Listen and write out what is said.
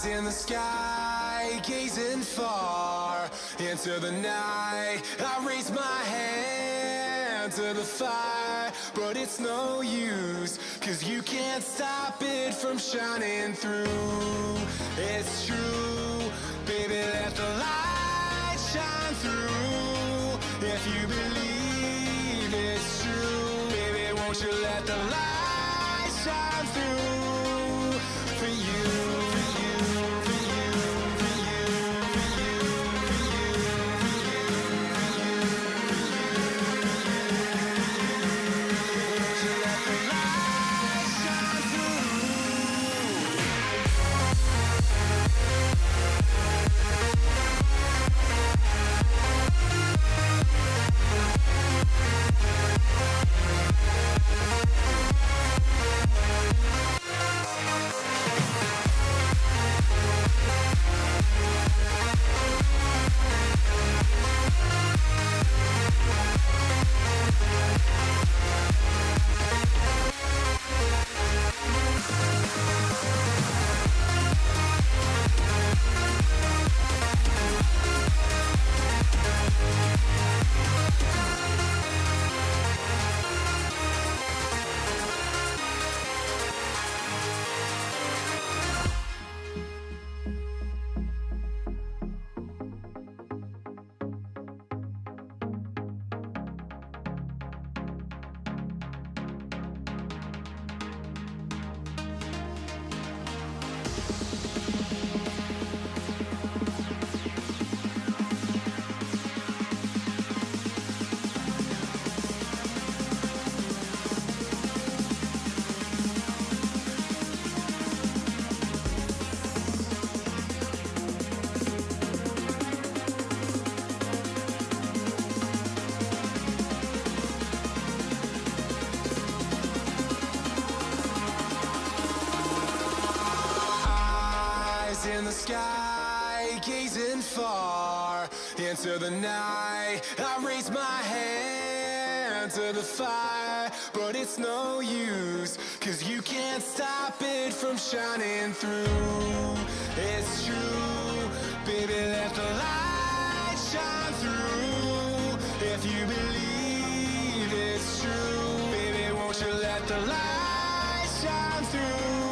In the sky, gazing far into the night, I raise my hand to the fire, but it's no use, 'cause you can't stop it from shining through. It's true, baby, let the light shine through. If you believe it's true, baby, won't you let the light shine through for you. In the sky, gazing far into the night, I raise my hand to the fire, but it's no use, 'cause you can't stop it from shining through. It's true, baby, let the light shine through. If you believe it's true, baby, won't you let the light shine through.